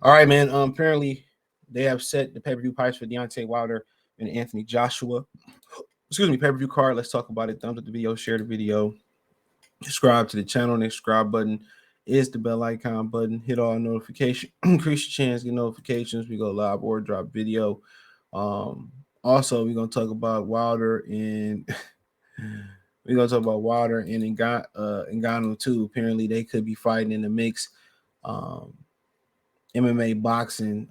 All right, man. Apparently they have set the pay-per-view price for Deontay Wilder and Anthony Joshua. Excuse me, pay-per-view card. Let's talk about it. Thumbs up the video, share the video, subscribe to the channel. The subscribe button is the bell icon button. Hit all notifications, increase your chance, get notifications. We go live or drop video. Also, we're gonna talk about Wilder and Ngannou too. Apparently, they could be fighting in the mix. MMA boxing,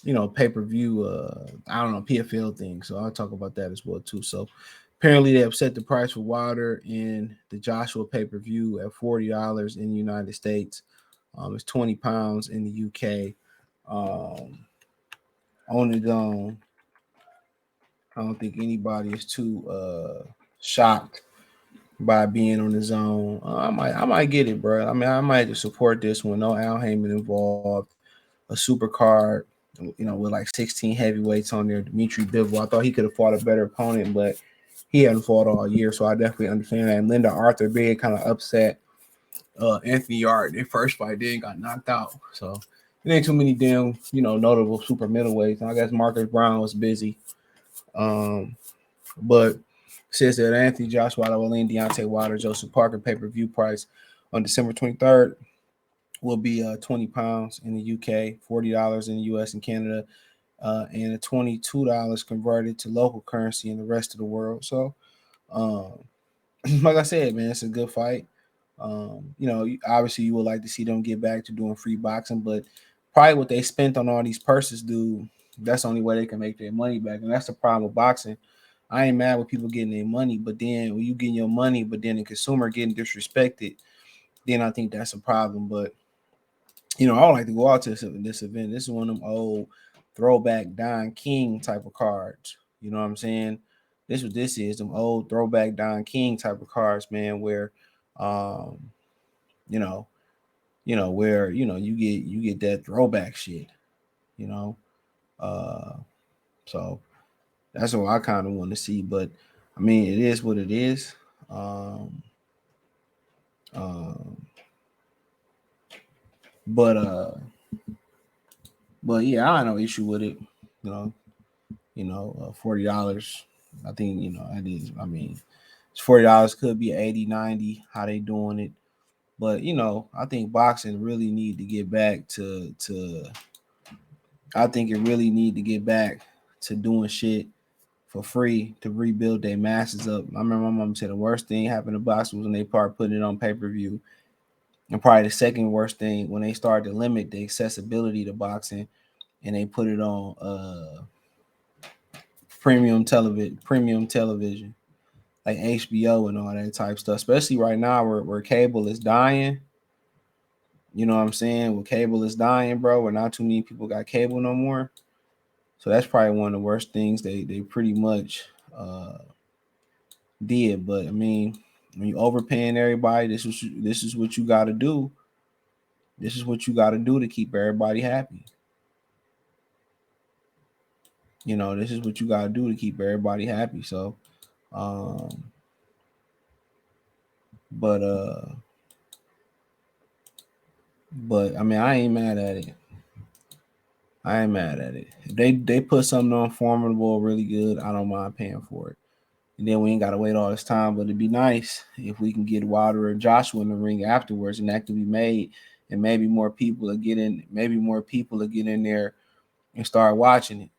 pay-per-view, I don't know, PFL thing. So I'll talk about that as well too. So apparently they have set the price for Wilder in the Joshua pay-per-view at $40 in the United States. It's 20 pounds in the UK. On its own, I don't think anybody is too shocked by being on his own. I might get it, bro. I mean, I might just support this one. No Al Heyman involved. A super card, with like 16 heavyweights on there. Dimitri Bivol. I thought he could have fought a better opponent, but he hadn't fought all year, so I definitely understand that. And Linda Arthur being kind of upset. Anthony Yard, their first fight, then got knocked out. So it ain't too many damn, notable super middleweights. I guess Marcus Brown was busy. But says that Anthony Joshua will lean Deontay Wilder, Joseph Parker pay-per-view price on December 23rd will be 20 pounds in the UK, $40 in the US and Canada, and a $22 converted to local currency in the rest of the world. So, like I said, man, it's a good fight. Obviously you would like to see them get back to doing free boxing, but probably what they spent on all these purses, dude, that's the only way they can make their money back. And that's the problem with boxing. I ain't mad with people getting their money, but then when you getting your money, but then the consumer getting disrespected, then I think that's a problem. But I would like to go out to this event. This is one of them old throwback Don King type of cards. You know what I'm saying? This what this is, them old throwback Don King type of cards, man, where where you get that throwback shit, so that's what I kind of want to see. But I mean, it is what it is. But yeah, I have no issue with it. $40. I think it is. I mean, it's $40, could be 80, 90, how they doing it. But I think boxing really need to get back to I think it really need to get back to doing shit for free to rebuild their masses up. I remember my mom said the worst thing happened to boxing was when they started putting it on pay-per-view. And probably the second worst thing when they started to limit the accessibility to boxing and they put it on premium television like HBO and all that type stuff, especially right now where cable is dying. You know what I'm saying? Where cable is dying, bro, where not too many people got cable no more. So that's probably one of the worst things they pretty much did. But I mean, when you overpaying everybody, this is what you got to do. This is what you got to do to keep everybody happy. This is what you got to do to keep everybody happy. So, but I mean, I ain't mad at it. If they put something on formidable, really good, I don't mind paying for it. And then we ain't gotta wait all this time. But it'd be nice if we can get Wilder and Joshua in the ring afterwards, and that can be made, and maybe more people will get in. Maybe more people will get in there and start watching it.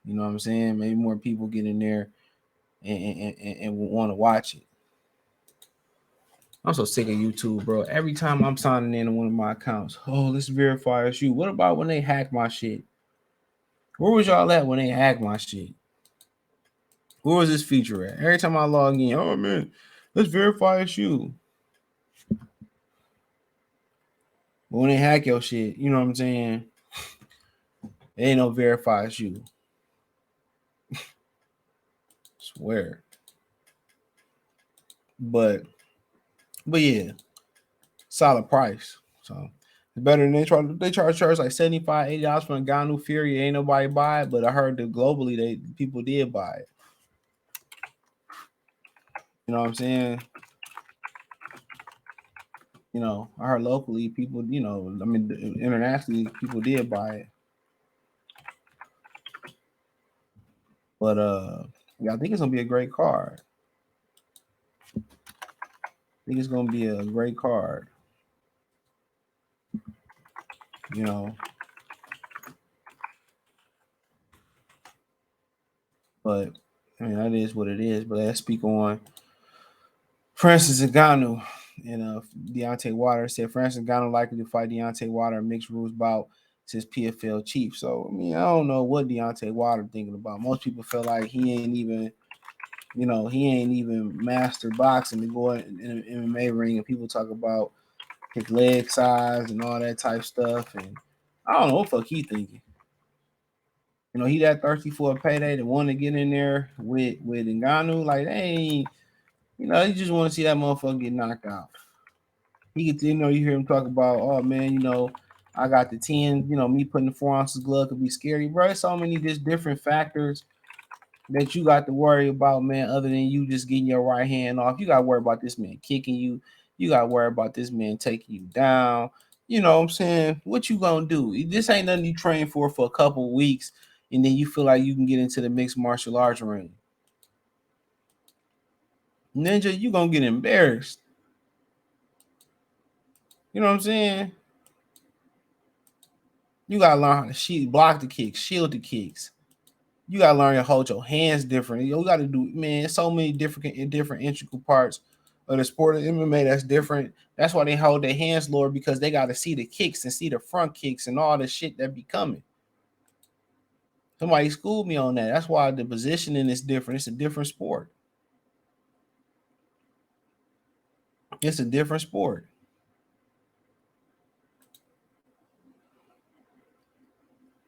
You know what I'm saying? Maybe more people get in there and want to watch it. I'm so sick of YouTube, bro. Every time I'm signing in on one of my accounts, oh, let's verify it's you. What about when they hack my shit? Where was y'all at when they hacked my shit? Where was this feature at? Every time I log in, oh man, let's verify it's you. But when they hack your shit, you know what I'm saying? There ain't no verify it's you. Swear. But yeah, solid price. So it's better than they charge like $75, $80 for a Ngannou Fury. Ain't nobody buy it, but I heard that globally people did buy it. You know what I'm saying? I heard locally people, I mean, internationally people did buy it, but yeah, I think it's gonna be a great card. I think it's gonna be a great card. You know, but I mean that is what it is. But let's speak on Francis Ngannou and Deontay Wilder. Said Francis Ngannou likely to fight Deontay Wilder in mixed rules bout since PFL chief. So I mean I don't know what Deontay Wilder thinking about. Most people feel like he ain't even master boxing to go in an MMA ring, and people talk about his leg size and all that type stuff. And I don't know what the fuck he thinking. He that thirsty for a payday to want to get in there with Ngannou. Like they ain't, he just want to see that motherfucker get knocked out. He get to, you hear him talk about, oh man, I got the 10, me putting the 4 ounces glove could be scary, bro. There's so many just different factors that you got to worry about, man, other than you just getting your right hand off. You got to worry about this man kicking you. You got to worry about this man taking you down. You know what I'm saying? What you going to do? This ain't nothing you train for a couple of weeks, and then you feel like you can get into the mixed martial arts ring. Ninja, you going to get embarrassed. You know what I'm saying? You got to learn how to block the kicks, shield the kicks. You gotta learn to hold your hands different. You gotta do, man, so many different integral parts of the sport of MMA that's different. That's why they hold their hands lower, because they gotta see the kicks and see the front kicks and all the shit that be coming. Somebody schooled me on that. That's why the positioning is different. It's a different sport. It's a different sport.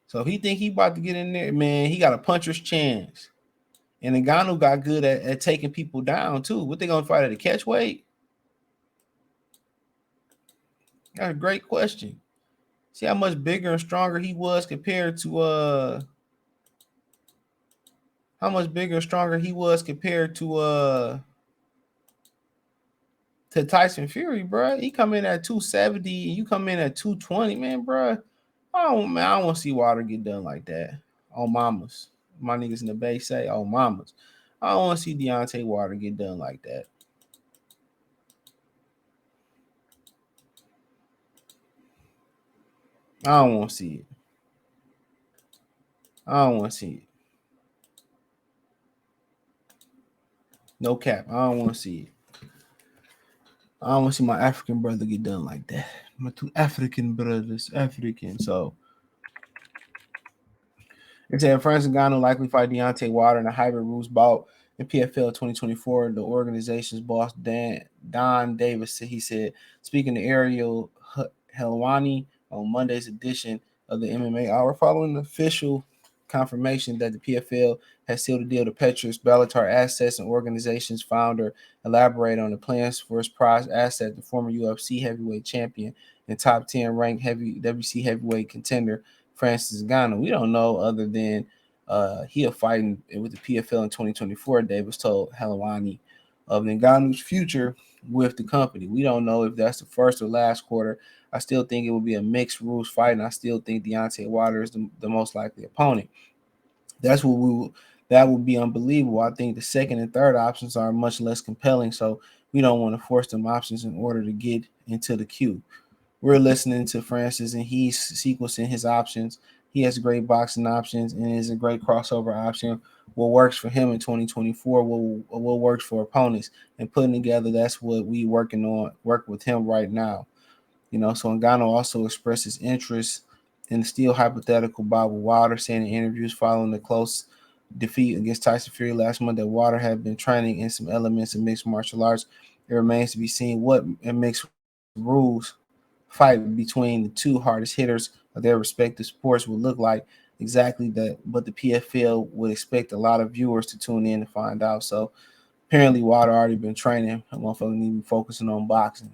So if he think he about to get in there, man, he got a puncher's chance. And Ngannou got good at taking people down too. What they gonna fight at a catch weight? That's a great question. See how much bigger and stronger he was compared to how much bigger and stronger he was compared to Tyson Fury, bro. He come in at 270 and you come in at 220, man, bro. I don't want to see Wilder get done like that. On mamas. My niggas in the Bay say, oh mamas. I don't want to see Deontay Wilder get done like that. I don't want to see it. I don't want to see it. No cap. I don't want to see it. I don't want to see my African brother get done like that. My two African brothers, African. So it said Francis Ngannou likely fight Deontay Wilder in a hybrid rules bout in PFL 2024. The organization's boss Don Davis said, speaking to Ariel Helwani on Monday's edition of the MMA Hour, following the official confirmation that the PFL has sealed a deal to Petrus Bellator Assets and organization's founder elaborated on the plans for his prize asset, the former UFC heavyweight champion and top 10 ranked WC heavyweight contender Francis Ngannou. We don't know other than he'll fighting with the PFL in 2024. Davis told Helwani of Ngannou's future with the company. We don't know if that's the first or last quarter. I still think it will be a mixed rules fight, and I still think Deontay Wilder is the most likely opponent. That's what that would be unbelievable. I think the second and third options are much less compelling, so we don't want to force them options in order to get into the queue. We're listening to Francis and he's sequencing his options. He has great boxing options and is a great crossover option. What works for him in 2024, what works for opponents, and putting together, that's what we work with him right now. So Ngannou also expressed his interest in the still hypothetical bout with Wilder, saying in interviews following the close defeat against Tyson Fury last month that Wilder had been training in some elements of mixed martial arts. It remains to be seen what mixed rules fight between the two hardest hitters of their respective sports would look like. Exactly that, but the PFL would expect a lot of viewers to tune in to find out. So apparently, Wilder already been training. A motherfucker need to be focusing on boxing.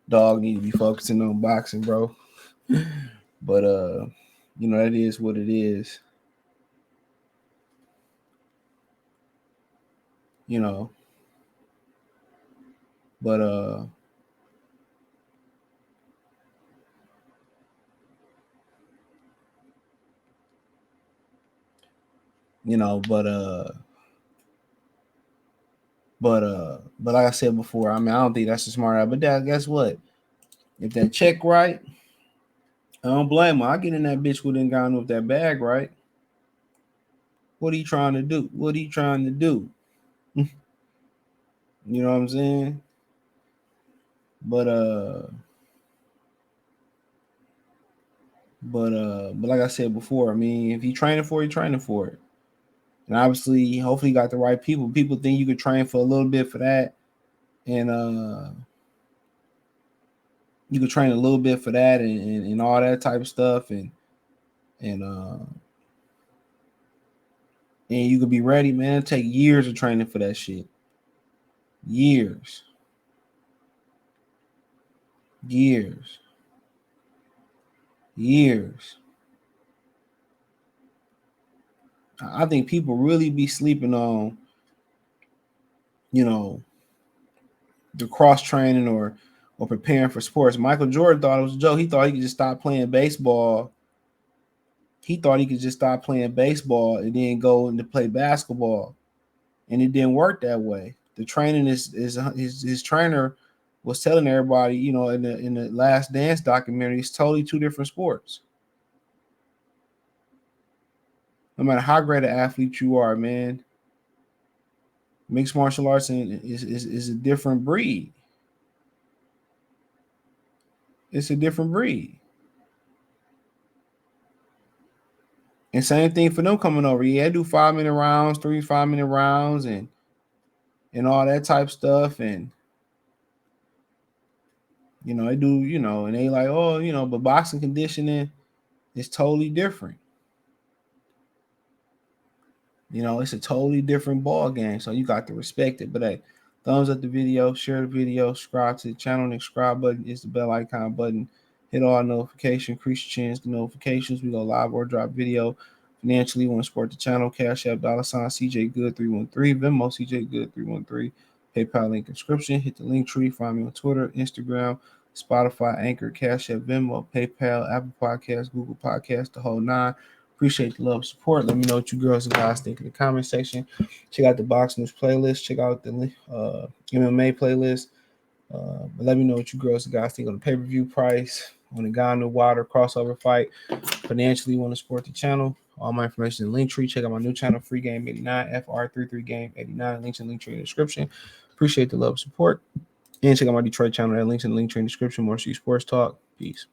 Dog need to be focusing on boxing, bro. But that is what it is. You know, But you know, but like I said before, I mean, I don't think that's a smart idea. But that, guess what? If that check right, I don't blame him. I get in that bitch with Ngannou with that bag right. What are you trying to do? What are you trying to do? You know what I'm saying? But but like I said before, I mean, if you training for it, you're training for it. And obviously, hopefully you got the right people. People think you could train for a little bit for that. And you could train a little bit for that and all that type of stuff and and you could be ready, man. It'll take years of training for that shit. Years. Years. Years. I think people really be sleeping on, you know, the cross training or preparing for sports. Michael Jordan thought it was a joke. He thought he could just stop playing baseball. He thought he could just stop playing baseball and then go into play basketball. And it didn't work that way. The training is his trainer was telling everybody, you know, in the Last Dance documentary, it's totally two different sports. No matter how great an athlete you are, man, mixed martial arts is a different breed. It's a different breed. And same thing for them coming over. Yeah, they do 5-minute rounds, 3 5-minute rounds, and all that type stuff. And you know, they do, you know, and they like, oh, you know, but boxing conditioning is totally different. You know, it's a totally different ball game. So you got to respect it. But hey, thumbs up the video, share the video, subscribe to the channel. And the subscribe button is the bell icon button. Hit all notifications, increase your chance to notifications. We go live or drop video. Financially, you want to support the channel. Cash App, $ CJ Good 313, Venmo CJ Good 313, PayPal link description. Hit the link tree. Find me on Twitter, Instagram, Spotify, Anchor, Cash App, Venmo, PayPal, Apple Podcasts, Google Podcasts, the whole nine. Appreciate the love, support. Let me know what you girls and guys think in the comment section. Check out the Box News playlist. Check out the MMA playlist. But let me know what you girls and guys think on the pay-per-view price, on the Ngannou Wilder crossover fight. Financially, you want to support the channel. All my information in the link tree. Check out my new channel, Free Game 89, FR33 Game 89. Links in the link tree in the description. Appreciate the love, support. And check out my Detroit channel. That links in the link tree in the description. More Sports Talk. Peace.